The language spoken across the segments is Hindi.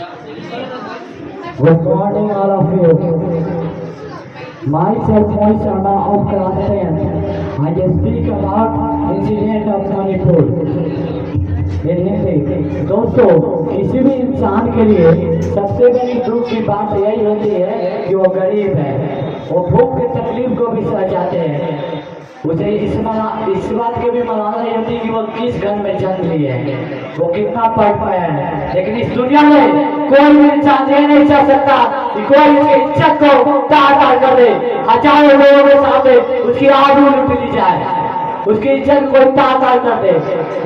Good morning, all of you. Myself, Mohit Sharma of class 10. I will speak about incident of Manipur. in Hindi. दोस्तों, किसी भी इंसान के लिए सबसे बड़ी दुख की बात यही होती है कि वो गरीब है। वो भूख की तकलीफ को भी सह जाते हैं। उसे इस बात की भी मलाना नहीं होती कि वो किस घर में जन्म लिए है, वो कितना पढ़ पाया है। लेकिन इस दुनिया में कोई भी इंसान ये नहीं चाह सकता कि कोई उसकी इज्जत को तार कर दे। हजारों लोगों के सामने उसकी आबरू लूट ली जाए, उसकी इज्जत को तार कर दे।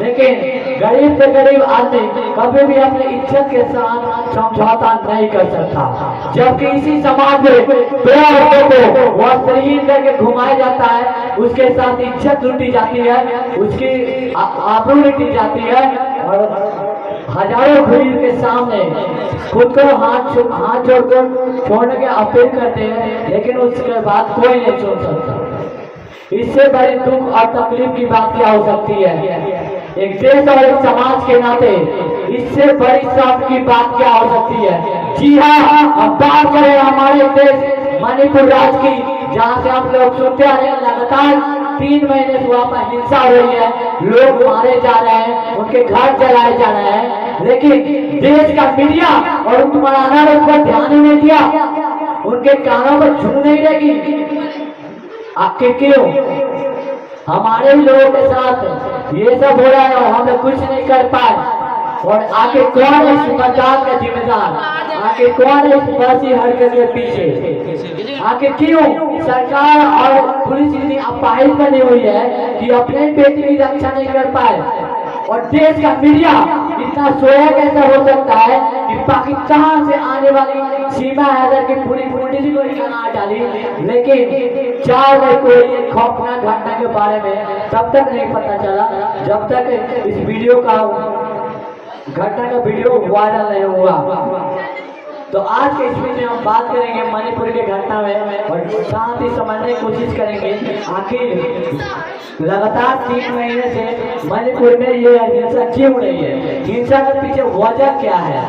लेकिन गरीब से गरीब आदमी कभी भी अपनी इज्जत के साथ समझौता नहीं कर सकता। जबकि इसी समाज में दो औरतों को वस्त्रहीन करके घुमाया जाता है, उसके साथ इज्जत लूटी जाती है, उसकी आबरू लूटी जाती है और हजारों भीड़ के सामने खुद को हाथ जोड़कर छोड़ने की अपील करते हैं, लेकिन उसके बाद कोई नहीं छोड़ सकता। इससे बड़ी दुख और तकलीफ की बात क्या हो सकती है? एक देश और एक समाज के नाते इससे बड़ी शर्म की बात क्या हो सकती है? जी हाँ, अब बात करें हमारे देश मणिपुर राज्य की, जहाँ से हम लोग सुनते आ रहे हैं लगातार 3 महीने से वहाँ पर हिंसा हो रही है, लोग मारे जा रहे हैं, उनके घर जलाए जा रहे हैं। लेकिन देश का मीडिया और हुक्मरानों ने उस पर ध्यान ही नहीं दिया, उनके कानों पर छू नहीं लगी। आखिर क्यों? हमारे ही लोगों के साथ ये सब हो रहा है और हम कुछ नहीं कर पाए। और आखिर कौन है इस बचाव का जिम्मेदार? आखिर कौन है इस बसी हरकत के पीछे? आखिर क्यों सरकार और पुलिस इतनी अपाहिज बनी हुई है कि अपने बेटी की रक्षा नहीं कर पाए? और देश का मीडिया इतना सोया कैसा हो सकता है कि पाकिस्तान से आने वाली सीमा हैदर की पूरी कुंडली को निकाल डाली, लेकिन 4 मई को ये खौफनाक घटना के बारे में तब तक नहीं पता चला जब तक इस वीडियो का घटना का वीडियो वायरल नहीं हुआ। तो आज के इस वीडियो में हम बात करेंगे मणिपुर के घटना में और साथ ही समझने की कोशिश करेंगे आखिर लगातार 3 महीने से मणिपुर में ये हिंसा क्यों रही है, हिंसा के पीछे वजह क्या है,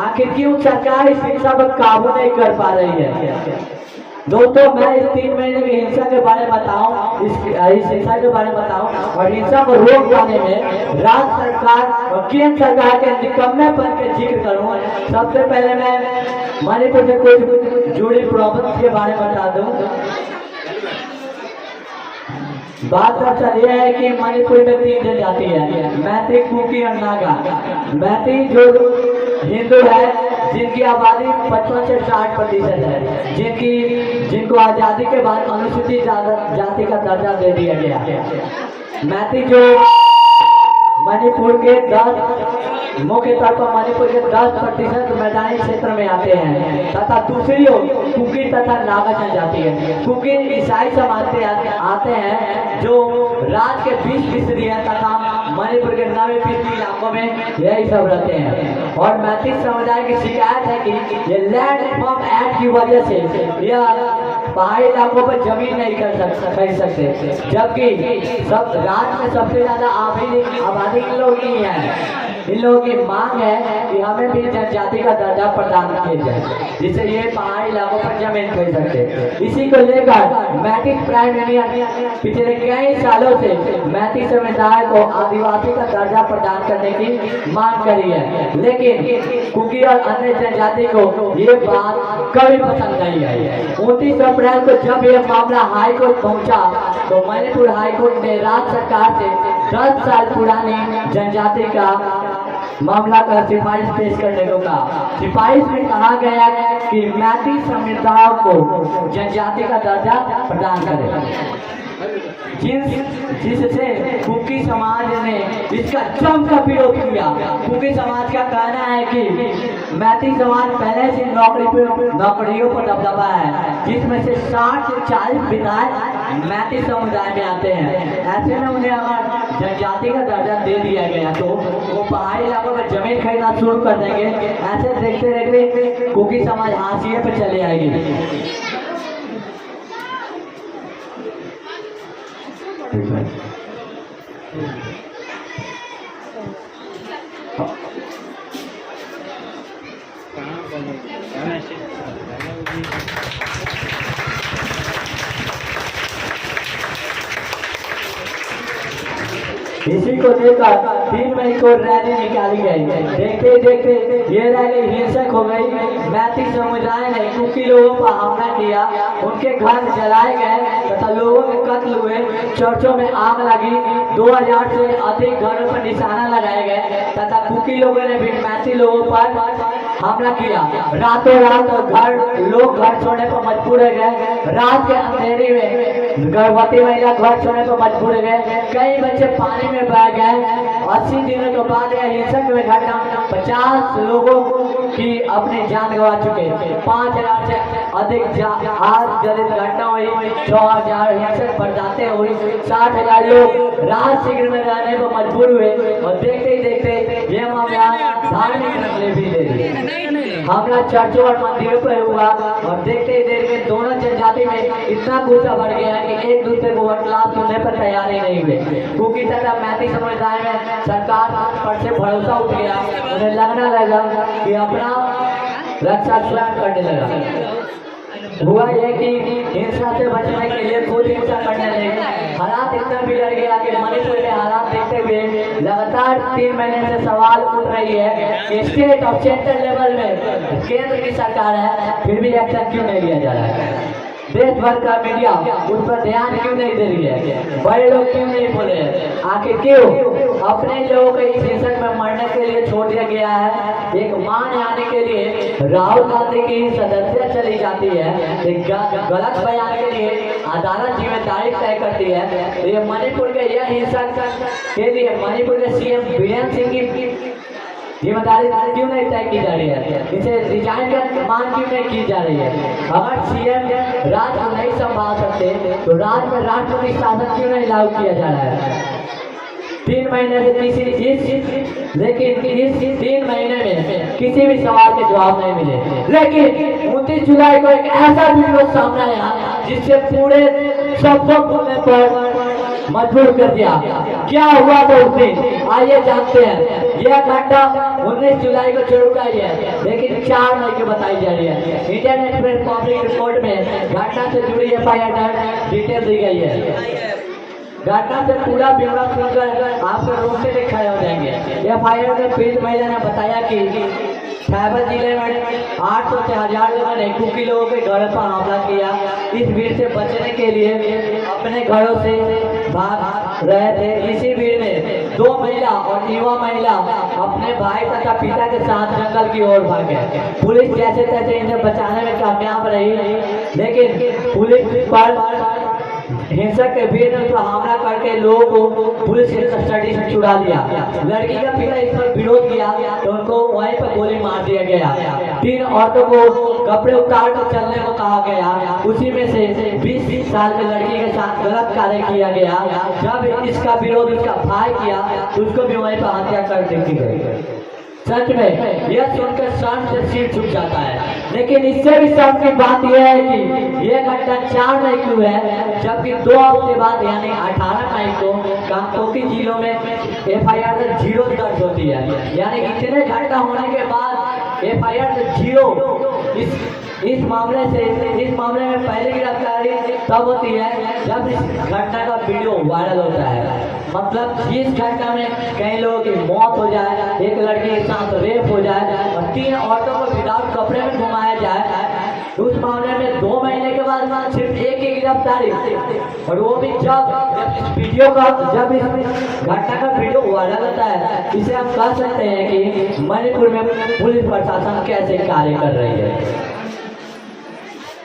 आखिर क्यों सरकार इस हिंसा पर काबू नहीं कर पा रही है। दोस्तों, मैं इस 3 महीने की हिंसा के बारे में बताऊं, इस हिंसा के बारे में बताऊं और हिंसा को रोक पाने में राज्य सरकार और केंद्र सरकार के निकम्मेपन के जिक्र करूं। सबसे पहले मैं मणिपुर से कुछ जुड़ी प्रॉब्लम के बारे में बता दूं। बात दरअसल यह है कि मणिपुर में 3 जनजाति है, मैती, कुकी और नागा। मैती जो हिंदू है, जिनकी आबादी 55 से 60% है, जिनको आजादी के बाद अनुसूचित जाति का दर्जा दे दिया गया। मैती जो मणिपुर के 10 मुख्य तौर पर मणिपुर के 10% मैदानी क्षेत्र में आते हैं तथा दूसरी ओर कुकी तथा नागा जनजाति है। कुकी ईसाई समाज से आते हैं जो राज्य के 20% है तथा मणिपुर के 90% इलाकों में यही सब रहते हैं। और मैथिल समुदाय की शिकायत है कि ये लैंड रिफॉर्म एक्ट की वजह से यह पहाड़ी इलाकों पर जमीन नहीं खरीद सकते, जबकि सब राज्य में सबसे ज्यादा आबादी इन लोग की है। इन लोगों की मांग है कि हमें भी जनजाति का दर्जा प्रदान किया जाए, जिससे ये पहाड़ी इलाकों पर जमीन खरीद सकते। इसी को लेकर मैथिल प्राइम यूनियन पिछले कई सालों से मैथिल समुदाय को आदिवासी का दर्जा प्रदान करने की मांग करी है, लेकिन कुकी और अन्य जनजाति को ये बात कभी पसंद नहीं आई। 29 अप्रैल को जब यह मामला हाई कोर्ट पहुंचा तो मणिपुर हाई कोर्ट ने राज्य सरकार से 10 साल पुरानी जनजाति का मामला का सिफारिश पेश करने को कहा। सिफारिश में कहा गया कि मैती समुदाय को जनजाति का दर्जा प्रदान करे, जिससे कुकी समाज ने इसका जमकर विरोध किया। कुकी समाज का कहना है कि मैती समाज पहले से नौकरियों पर दबदबा है, जिसमें से 60 से 40 विधायक मैती समुदाय में आते हैं। ऐसे में उन्हें अगर जनजाति का दर्जा दे दिया गया तो वो पहाड़ी इलाकों में जमीन खरीदना शुरू कर देंगे। ऐसे देखते देखते कुकी समाज हाशिए पे चले आएगी। इसी को लेकर 3 मई को रैली निकाली गई। देखते देखते ये रैली हिंसक हो गई। मैती समुदाय ने कुकी लोगों पर हमला किया, उनके घर जलाए गए तथा लोगों के कत्ल हुए, चर्चों में आग लगी, 2000 से अधिक घरों पर निशाना लगाए गए तथा कुकी लोगों ने भी मैती लोगों पर हमला किया। रातों रात लोग घर छोड़ने पर मजबूर हो गए। रात के अंधेरे में गर्भवती महिला घर छोड़ने पर मजबूर हो गए। कई बच्चे पानी में बह गए। 80 दिनों के बाद यह हिंसक में घटना 50 लोगों की अपनी जान गंवा चुके। 5000 से अधिक आग जनित घटना हुई। 6000 हिंसक बरसातें हुई। 60,000 लोग राहत शिविर में रहने पर मजबूर हुए और देखते ही देखते ये मामला धार्मिक नकले भी ले लिए। हमला चर्चों और मंदिरों पर हुआ और देखते ही देखते दोनों जनजाति में इतना गुस्सा बढ़ गया कि एक दूसरे को वटलाप सुनने पर तैयार ही नहीं हुए। कुकी तथा मैती समुदाय में सरकार पर से भरोसा उठ गया। उन्हें लगना लगा कि अपना रक्षा स्वयं करने लगा। हुआ यह कि हिंसा से बचने के लिए खुद हिंसा करने लगे। हालात इतना बिगड़ गया कि मणिपुर के हालात देखते हुए लगातार 3 महीने से सवाल उठ रही है कि स्टेट और सेंट्रल लेवल में केंद्र की सरकार है, फिर भी एक्शन क्यों नहीं लिया जा रहा है? देश भर का मीडिया उस पर ध्यान क्यों नहीं दे रही है? बड़े लोग क्यों नहीं बोले? आखिर क्यों अपने लोगों को इस हिंसक में मरने के लिए छोड़ दिया गया है? एक मान आने के लिए राहुल गांधी की सदस्य चली जाती है, एक गलत बयान के लिए अदालत जिम्मेदारी तय करती है। तो ये मणिपुर के यह हिंसक के लिए मणिपुर के सीएम बीरेन सिंह की जिम्मेदारी क्यों नहीं तय की जा रही है? इसे रिजाइन का मांग क्यों नहीं की जा रही है? अगर सीएम राज्य को नहीं संभाल सकते तो राज्य में राष्ट्रपति शासन क्यों नहीं लागू किया जा रहा है? 3 महीने से लेकिन इस 3 महीने में किसी भी सवाल के जवाब नहीं मिले। लेकिन 29 जुलाई को एक ऐसा वीडियो सामने आया जिससे पूरे सबको बोलने पर मजबूर कर दिया। क्या हुआ था उस दिन? आइए जानते हैं। यह घटना 19 जुलाई को शुरू हुई है, लेकिन 4 मई को बताई जा रही है। इंडियन एक्सप्रेस पब्लिक रिपोर्ट में घटना से जुड़ी FIR डिटेल दी गई है। घटना से पूरा ब्यौरा सुनकर आपको रोकते दिखाए हो जाएंगे। FIR में पीड़ित महिला ने बताया कि साइबर जिले में 800 से 1000 लोगों ने कुकी लोगों के घरों पर हमला किया। इस भीड़ से बचने के लिए अपने घरों से भाग रहे थे। इसी भीड़ में 2 महिला और युवा महिला अपने भाई तथा पिता के साथ जंगल की ओर भागे। पुलिस जैसे तैसे इन्हें बचाने में कामयाब रही, लेकिन पुलिस पर हिंसक के भीड़ ने हमला करके लोगों को पुलिस की कस्टडी से छुड़ा लिया। लड़की का पिता इस पर विरोध किया तो उनको वहीं पर गोली मार दिया गया। 3 औरतों को कपड़े उतार कर चलने को कहा गया। उसी में से 20 साल की लड़की के साथ गलत कार्य किया गया। जब इसका विरोध उसका भाई किया तो उसको भी वहीं पर हत्या कर दी गई। सच में यह सुनकर शर्म से सिर झुक जाता है, लेकिन इससे भी शर्म की बात यह है कि यह घटना 4 मई को है, जबकि 2 हफ्ते बाद यानी 18 मई को कांगपोकी जिलों में FIR 0 दर्ज होती है। यानी इतने घटना होने के बाद FIR 0। इस मामले में पहली गिरफ्तारी तब होती है जब इस घटना का वीडियो वायरल होता है। मतलब इस घटना में कई लोगों की मौत हो जाए, एक लड़की के साथ रेप हो जाए और 3 औरतों को विदाउट कपड़े में घुमाया जाए। उस मामले में 2 महीने के बाद सिर्फ एक ही गिरफ्तारी, और वो भी जब इस घटना का वीडियो वायरल होता है। इसे हम कह सकते हैं कि मणिपुर में पुलिस प्रशासन कैसे कार्य कर रही है।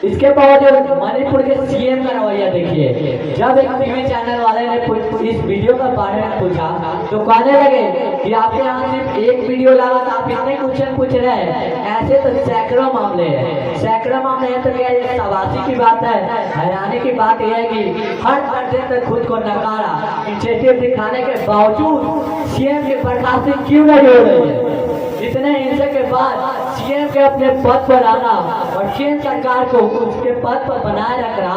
इसके बावजूद मणिपुर के सीएम का रवैया देखिए। जब एक टीवी चैनल वाले ने इस वीडियो के बारे में पूछा तो कहने लगे कि आपके यहाँ सिर्फ एक वीडियो लगा था, आप इतने क्वेश्चन पूछ रहे हैं। ऐसे तो सैकड़ों मामले हैं। तो क्या ये शाबाशी की बात है? हैरानी की बात यह है कि हर कंटेंट में खुद को नकारा इनिशिएटिव दिखाने के बावजूद सीएम की बर्खास्ती क्यों नहीं हो रही है? इतने हिंसा के बाद सीएम के अपने पद पर आना और केंद्र सरकार को उसके पद पर बनाए रखना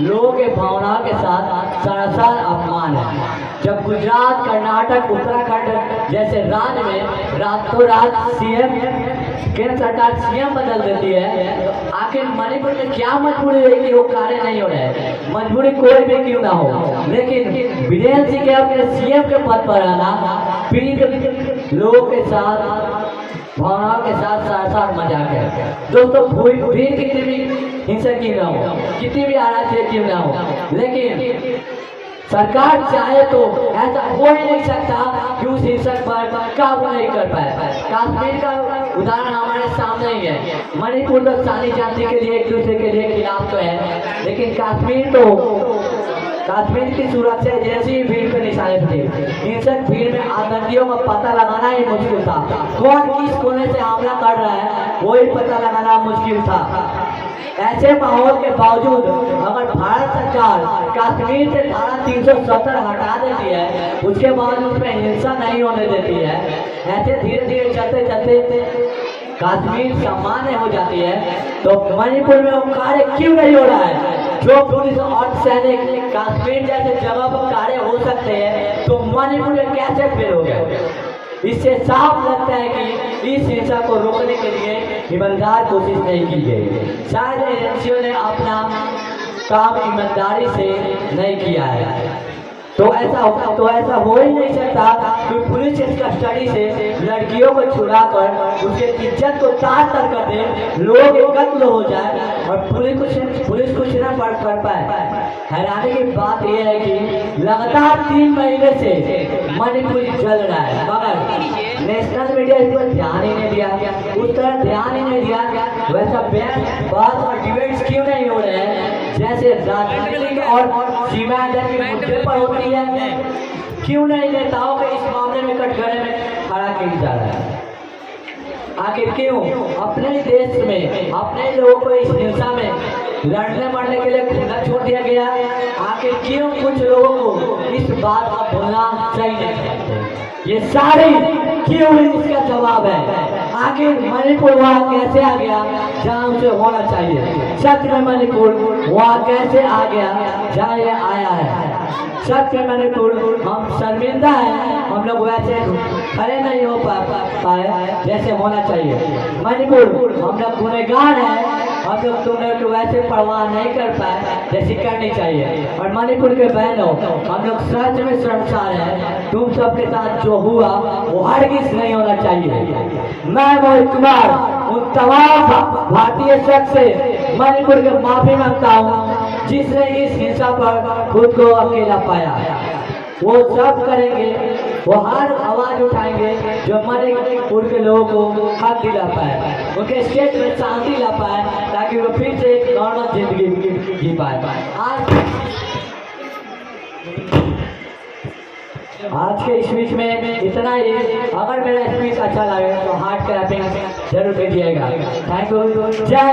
लोगों के भावनाओं के साथ सरासर अपमान है। जब गुजरात, कर्नाटक, उत्तराखंड जैसे राज्य में रातों रात सीएम केंद्र सरकार सीएम बदल देती है, तो आखिर मणिपुर में क्या मजबूरी है कि वो कार्य नहीं हो रहा है? मजबूरी कोई भी क्यों ना हो, लेकिन वीरेंद्र सिंह के अपने सीएम के पद पर आना पीड़ित लोगों के साथ, भावनाओं के साथ साथ मजाक है। दोस्तों, भीड़ कितनी भी हिंसक क्यों ना हो, कितनी भी अराजकता क्यों ना हो, लेकिन सरकार चाहे तो ऐसा हो ही नहीं सकता कि उस हिंसक पर काबू नहीं कर पाए। कश्मीर का उदाहरण हमारे सामने ही है। मणिपुर तो सारी जाति के लिए एक दूसरे के लिए खिलाफ तो है, लेकिन कश्मीर की सुरक्षा एजेंसी भीड़ पर निशाने थे। हिंसक भीड़ में आतंकियों का पता लगाना ही मुश्किल था। कौन किस कोने से हमला कर रहा है वही पता लगाना मुश्किल था। ऐसे माहौल के बावजूद अगर भारत सरकार कश्मीर से धारा 370 हटा देती है, उसके बाद उसमें हिंसा नहीं होने देती है, ऐसे धीरे धीरे चलते चलते कश्मीर सामान्य हो जाती है, तो मणिपुर में वो कार्य क्यों नहीं हो रहा है? जो पुलिस और सैनिक कश्मीर जैसे जगह पर कार्य हो सकते हैं, तो मणिपुर में कैसे फेल हो गए? इससे साफ लगता है कि इस हिंसा को रोकने के लिए ईमानदार कोशिश नहीं की गई। शायद एजेंसियों ने अपना काम ईमानदारी से नहीं किया है। तो ऐसा हो ही नहीं सकता कि पुलिस इस कस्टडी से लड़कियों को छुड़ाकर उसके इज्जत को तार तर कर दे, लोग एकत्र हो जाए और पुलिस कुछ न कर पाए। हैरानी की बात यह है कि लगातार 3 महीने से मणिपुर जल रहा है, मगर नेशनल मीडिया इस पर ध्यान ही नहीं दिया, उस तरह ध्यान ही नहीं दिया। वैसा बहस और डिबेट्स क्यों नहीं हो रहे हैं जैसे राजनीतिक और सीमांचल के मुद्दे पर होती है? क्यों नहीं नेताओं के इस मामले में कटघरे में खड़ा किया जा रहा है? आखिर क्यों अपने देश में अपने लोगों को इस हिंसा में लड़ने मरने के लिए खुला छोड़ दिया गया? आखिर क्यों कुछ लोगों को इस बात का भूलना चाहिए? ये सारे क्यों, इसका जवाब है। आखिर मणिपुर वहाँ कैसे आ गया जहाँ उसे होना चाहिए? सच में मणिपुर वहाँ कैसे आ गया जहाँ ये आया है? सच में मणिपुर हम शर्मिंदा है, हम लोग वैसे खड़े नहीं हो पाए जैसे होना चाहिए। मणिपुर हम लोग गुनहगार हैं, हम लोग तुमने तो वैसे परवाह नहीं कर पाए जैसी करनी चाहिए। और मणिपुर के बहनों, हम लोग सच में शर्मसार हैं। तुम सबके साथ जो हुआ वो हरगिज नहीं होना चाहिए। मैं मोहित कुमार उन तमाम भारतीय शख्स से मणिपुर के माफी मांगता हूँ जिसने इस हिंसा पर खुद को अकेला पाया। वो सब करेंगे, वो हर आवाज उठाएंगे जो मणिपुर के लोगों को हक दिला पाए, उनके स्टेट में शांति ला पाए, ताकि वो फिर से एक नॉर्मल जिंदगी जी पाए। आज के स्पीच में इतना ही। अगर मेरा स्पीच अच्छा लगे तो हार्ट क्लैपिंग जरूर कीजिएगा। Thank you. जय